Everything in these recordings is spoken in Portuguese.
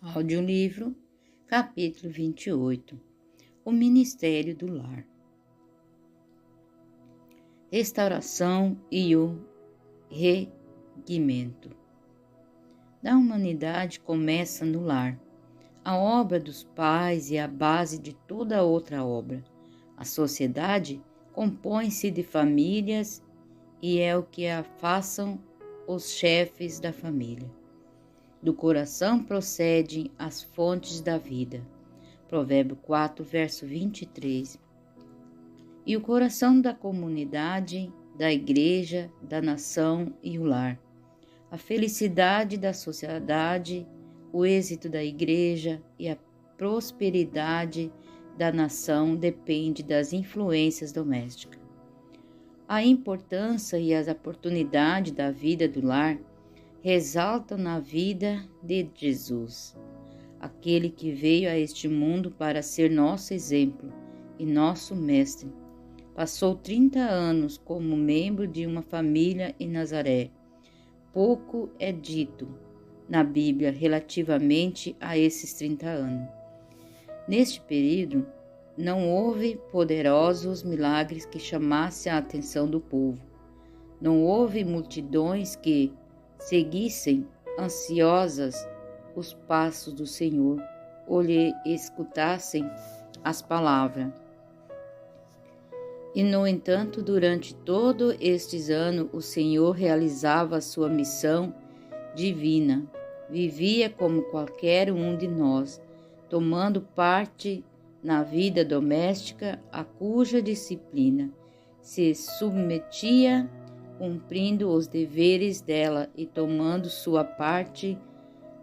Audiolivro, capítulo 28. O Ministério do Lar. Restauração e o reguimento da humanidade começa no lar. A obra dos pais é a base de toda outra obra. A sociedade compõe-se de famílias e é o que a façam os chefes da família. Do coração procedem as fontes da vida. Provérbio 4, verso 23. E o coração da comunidade, da igreja, da nação e o lar. A felicidade da sociedade, o êxito da igreja e a prosperidade da nação depende das influências domésticas. A importância e as oportunidades da vida do lar ressaltam na vida de Jesus, aquele que veio a este mundo para ser nosso exemplo e nosso mestre. Passou 30 anos como membro de uma família em Nazaré. Pouco é dito na Bíblia relativamente a esses 30 anos. Neste período, não houve poderosos milagres que chamassem a atenção do povo. Não houve multidões que seguissem ansiosas os passos do Senhor ou lhe escutassem as palavras. E, no entanto, durante todos estes anos, o Senhor realizava a sua missão divina. Vivia como qualquer um de nós, tomando parte na vida doméstica, a cuja disciplina se submetia, cumprindo os deveres dela e tomando sua parte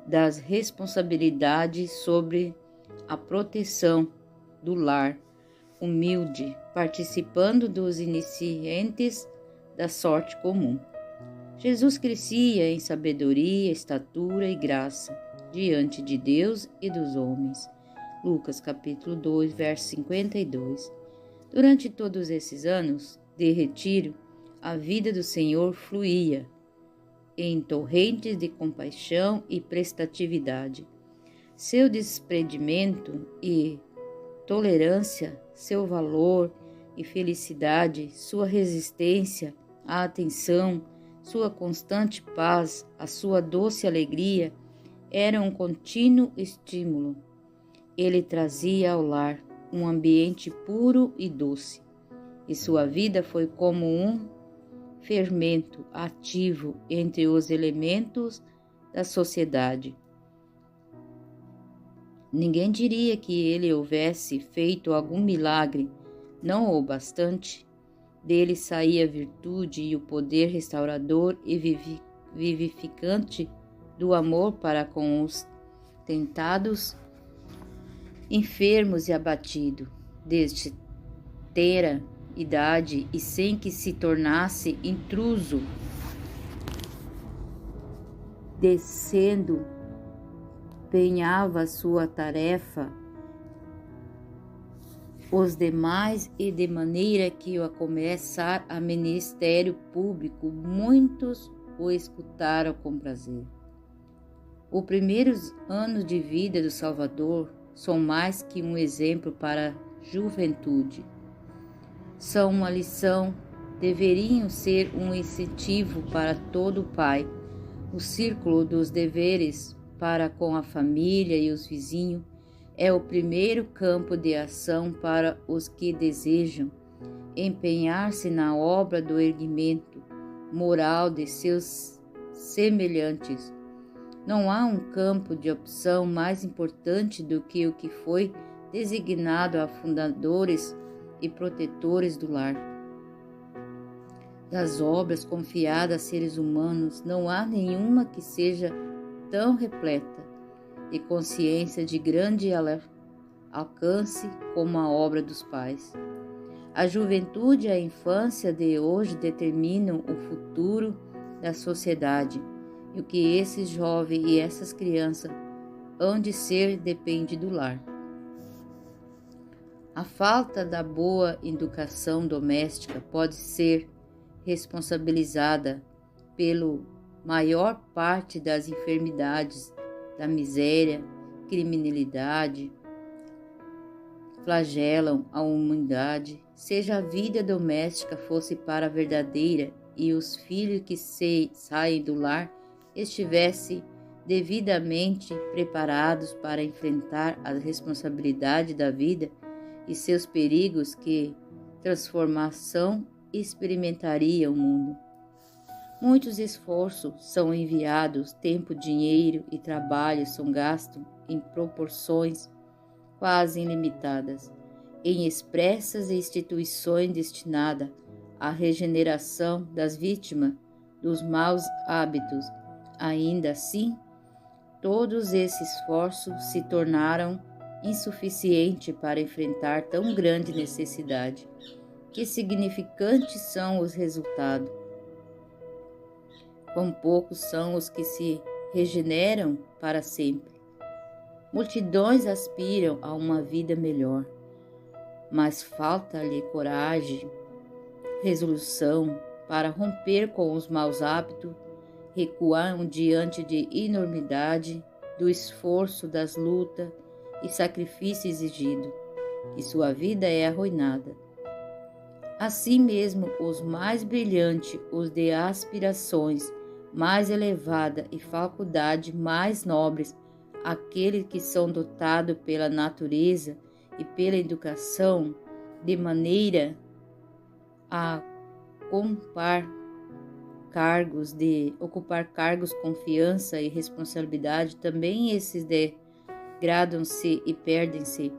das responsabilidades sobre a proteção do lar, humilde, participando dos iniciantes da sorte comum. Jesus crescia em sabedoria, estatura e graça diante de Deus e dos homens. Lucas capítulo 2, verso 52. Durante todos esses anos de retiro, a vida do Senhor fluía em torrentes de compaixão e prestatividade. Seu desprendimento e tolerância, seu valor e felicidade, sua resistência à atenção, sua constante paz, a sua doce alegria, eram um contínuo estímulo. Ele trazia ao lar um ambiente puro e doce, e sua vida foi como um fermento ativo entre os elementos da sociedade. Ninguém diria que ele houvesse feito algum milagre, não o bastante. Dele saía a virtude e o poder restaurador e vivificante do amor para com os tentados, enfermos e abatidos, desde terra idade e sem que se tornasse intruso, desempenhava sua tarefa os demais e de maneira que ao começar a ministério público, muitos o escutaram com prazer. Os primeiros anos de vida do Salvador são mais que um exemplo para a juventude. São uma lição, deveriam ser um incentivo para todo pai. O círculo dos deveres para com a família e os vizinhos é o primeiro campo de ação para os que desejam empenhar-se na obra do erguimento moral de seus semelhantes. Não há um campo de opção mais importante do que o que foi designado a fundadores e protetores do lar. Das obras confiadas a seres humanos, não há nenhuma que seja tão repleta de consciência de grande alcance como a obra dos pais. A juventude e a infância de hoje determinam o futuro da sociedade, e o que esses jovens e essas crianças hão de ser depende do lar. A falta da boa educação doméstica pode ser responsabilizada pela maior parte das enfermidades, da miséria criminalidade flagelam a humanidade, seja a vida doméstica fosse para a verdadeira e os filhos que saem do lar estivessem devidamente preparados para enfrentar a responsabilidade da vida e seus perigos, que transformação experimentaria o mundo. Muitos esforços são enviados, tempo, dinheiro e trabalho são gastos em proporções quase ilimitadas, em expressas instituições destinadas à regeneração das vítimas dos maus hábitos. Ainda assim, todos esses esforços se tornaram insuficientes para enfrentar tão grande necessidade. Que significantes são os resultados? Quão poucos são os que se regeneram para sempre. Multidões aspiram a uma vida melhor, mas falta-lhe coragem, resolução para romper com os maus hábitos, recuam diante de enormidade do esforço, das lutas e sacrifício exigido, e sua vida é arruinada. Assim mesmo, os mais brilhantes, os de aspirações mais elevadas e faculdades mais nobres, aqueles que são dotados pela natureza e pela educação de maneira a ocupar cargos, confiança e responsabilidade, também esses degradam-se e perdem-se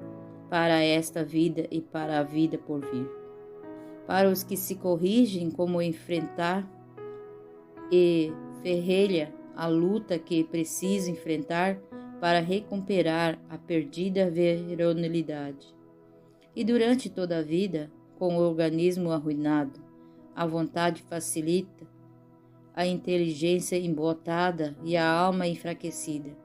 para esta vida e para a vida por vir. Para os que se corrigem como enfrentar e ferrelha a luta que preciso enfrentar para recuperar a perdida virilidade. E durante toda a vida, com o organismo arruinado, a vontade facilita, a inteligência embotada e a alma enfraquecida.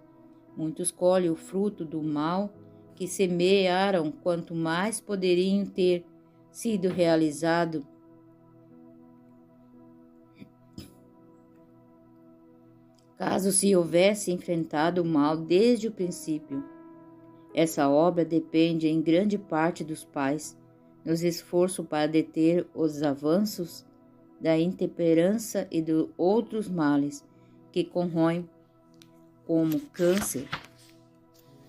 Muitos colhem o fruto do mal que semearam, quanto mais poderiam ter sido realizado caso se houvesse enfrentado o mal desde o princípio. Essa obra depende em grande parte dos pais, nos esforços para deter os avanços da intemperança e de outros males que corroem, como câncer,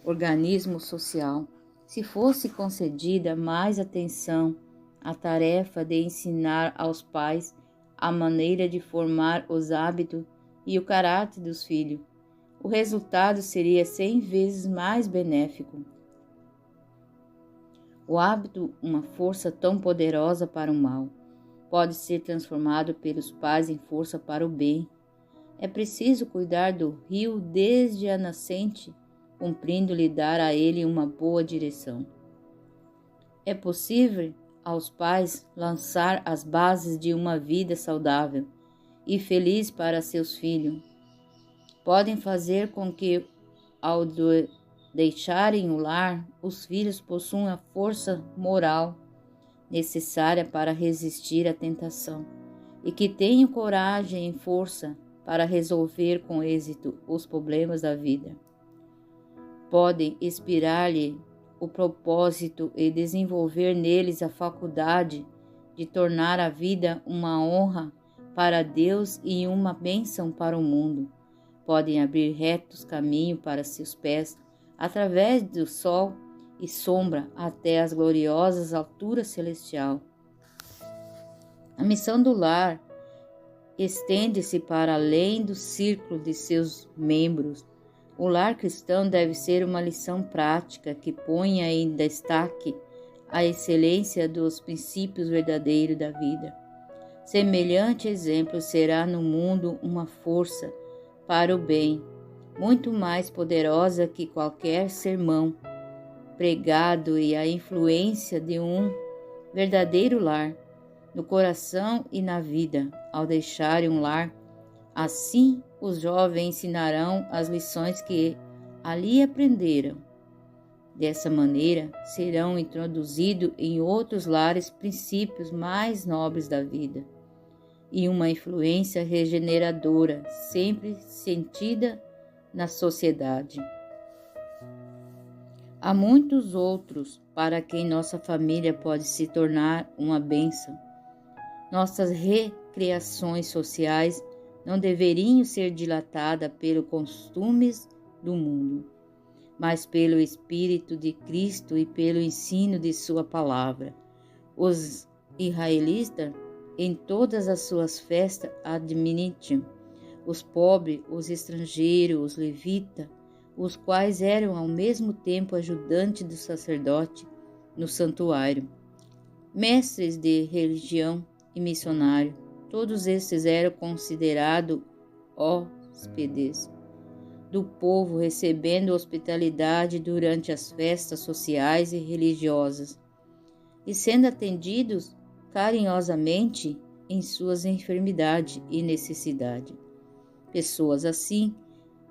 organismo social. Se fosse concedida mais atenção à tarefa de ensinar aos pais a maneira de formar os hábitos e o caráter dos filhos, o resultado seria 100 vezes mais benéfico. O hábito, uma força tão poderosa para o mal, pode ser transformado pelos pais em força para o bem. É preciso cuidar do rio desde a nascente, cumprindo-lhe dar a ele uma boa direção. É possível aos pais lançar as bases de uma vida saudável e feliz para seus filhos. Podem fazer com que, ao deixarem o lar, os filhos possuam a força moral necessária para resistir à tentação e que tenham coragem e força para resolver com êxito os problemas da vida. Podem inspirar-lhe o propósito e desenvolver neles a faculdade de tornar a vida uma honra para Deus e uma bênção para o mundo. Podem abrir retos caminho para seus pés, através do sol e sombra até as gloriosas alturas celestiais. A missão do lar estende-se para além do círculo de seus membros. O lar cristão deve ser uma lição prática que ponha em destaque a excelência dos princípios verdadeiros da vida. Semelhante exemplo será no mundo uma força para o bem, muito mais poderosa que qualquer sermão pregado, e a influência de um verdadeiro lar no coração e na vida. Ao deixarem um lar, assim os jovens ensinarão as lições que ali aprenderam. Dessa maneira, serão introduzidos em outros lares princípios mais nobres da vida e uma influência regeneradora sempre sentida na sociedade. Há muitos outros para quem nossa família pode se tornar uma bênção. Nossas recreações sociais não deveriam ser dilatadas pelos costumes do mundo, mas pelo Espírito de Cristo e pelo ensino de sua palavra. Os israelitas, em todas as suas festas, admitiam os pobres, os estrangeiros, os levitas, os quais eram ao mesmo tempo ajudantes do sacerdote no santuário, mestres de religião e missionários. Todos estes eram considerados hóspedes do povo, recebendo hospitalidade durante as festas sociais e religiosas, e sendo atendidos carinhosamente em suas enfermidades e necessidades. Pessoas assim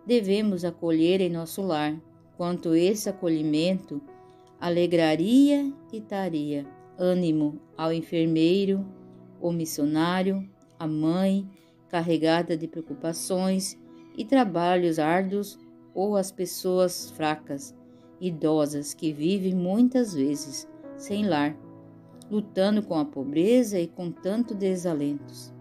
devemos acolher em nosso lar, quanto esse acolhimento alegraria e daria ânimo ao enfermeiro, o missionário, a mãe carregada de preocupações e trabalhos árduos, ou as pessoas fracas, idosas que vivem muitas vezes sem lar, lutando com a pobreza e com tanto desalentos.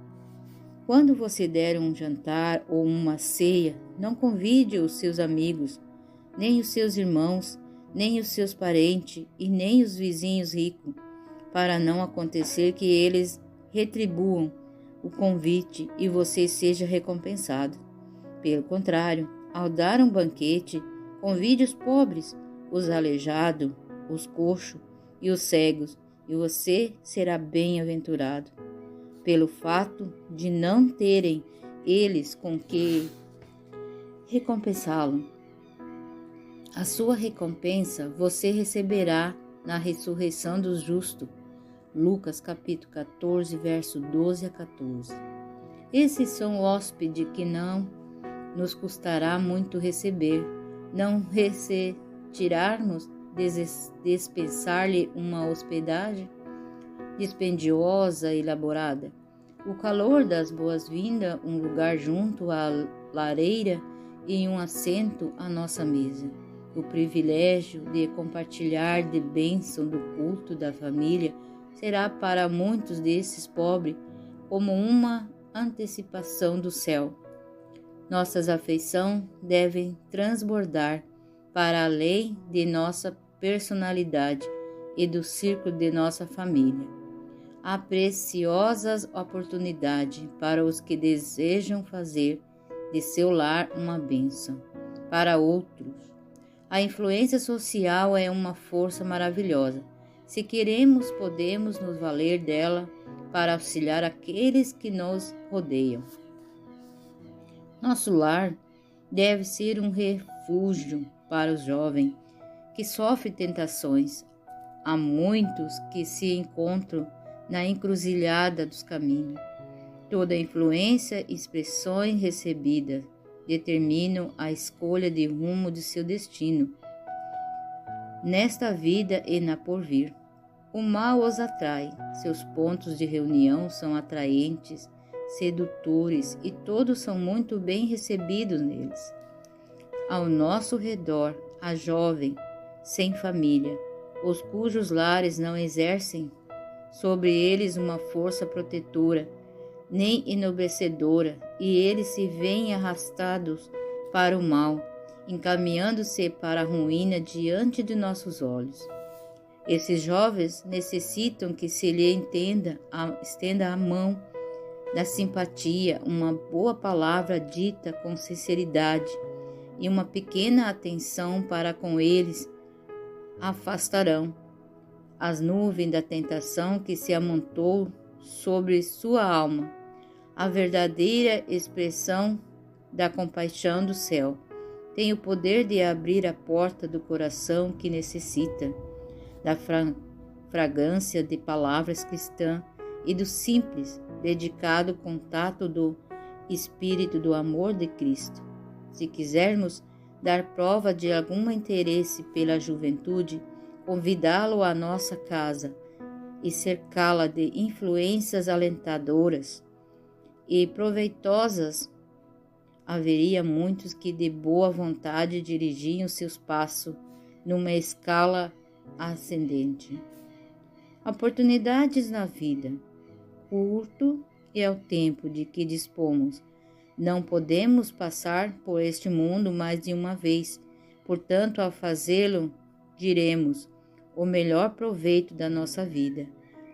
Quando você der um jantar ou uma ceia, não convide os seus amigos, nem os seus irmãos, nem os seus parentes e nem os vizinhos ricos, para não acontecer que eles retribuam o convite e você seja recompensado. Pelo contrário, ao dar um banquete, convide os pobres, os aleijados, os coxos e os cegos, e você será bem-aventurado, pelo fato de não terem eles com que recompensá-lo. A sua recompensa você receberá na ressurreição dos justos. Lucas capítulo 14, verso 12 a 14. Esses são hóspedes que não nos custará muito receber, não tirarmos, dispensar-lhe uma hospedagem dispendiosa e elaborada. O calor das boas-vindas, um lugar junto à lareira e um assento à nossa mesa. O privilégio de compartilhar de bênção do culto da família será para muitos desses pobres como uma antecipação do céu. Nossas afeições devem transbordar para além de nossa personalidade e do círculo de nossa família. Há preciosas oportunidades para os que desejam fazer de seu lar uma bênção para outros. A influência social é uma força maravilhosa. Se queremos, podemos nos valer dela para auxiliar aqueles que nos rodeiam. Nosso lar deve ser um refúgio para os jovens que sofrem tentações. Há muitos que se encontram na encruzilhada dos caminhos. Toda influência e expressões recebidas determinam a escolha de rumo de seu destino, nesta vida e na porvir. O mal os atrai, seus pontos de reunião são atraentes, sedutores, e todos são muito bem recebidos neles. Ao nosso redor, há jovens sem família, os cujos lares não exercem sobre eles uma força protetora, nem enobrecedora, e eles se veem arrastados para o mal, encaminhando-se para a ruína diante de nossos olhos. Esses jovens necessitam que se lhe estenda a mão da simpatia, uma boa palavra dita com sinceridade e uma pequena atenção para com eles afastarão as nuvens da tentação que se amontou sobre sua alma, a verdadeira expressão da compaixão do céu. Tem o poder de abrir a porta do coração que necessita da fragrância de palavras cristãs e do simples, dedicado contato do Espírito do amor de Cristo. Se quisermos dar prova de algum interesse pela juventude, convidá-lo à nossa casa e cercá-la de influências alentadoras e proveitosas, haveria muitos que de boa vontade dirigiam seus passos numa escala ascendente. Oportunidades na vida. Curto é o tempo de que dispomos. Não podemos passar por este mundo mais de uma vez. Portanto, ao fazê-lo, diremos o melhor proveito da nossa vida.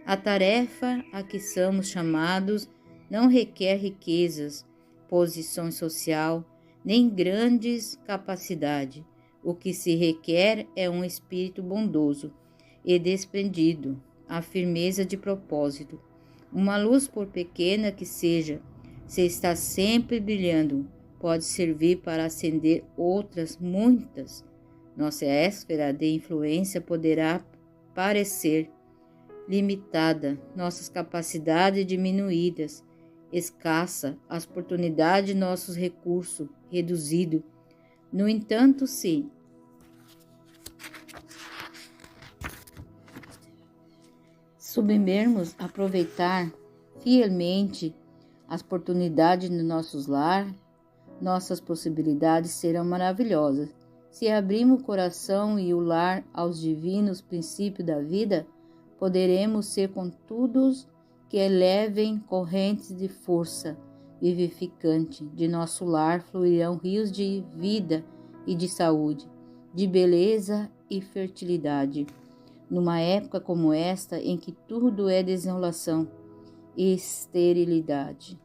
A tarefa a que somos chamados não requer riquezas, posição social, nem grandes capacidades. O que se requer é um espírito bondoso e desprendido, a firmeza de propósito. Uma luz, por pequena que seja, se está sempre brilhando, pode servir para acender outras muitas. Nossa esfera de influência poderá parecer limitada, nossas capacidades diminuídas, escassa, as oportunidades de nossos recursos reduzido. No entanto, se soubermos aproveitar fielmente as oportunidades no nosso lar, nossas possibilidades serão maravilhosas. Se abrirmos o coração e o lar aos divinos princípios da vida, poderemos ser contudos que elevem correntes de força vivificante. De nosso lar fluirão rios de vida e de saúde, de beleza e fertilidade. Numa época como esta, em que tudo é desolação e esterilidade.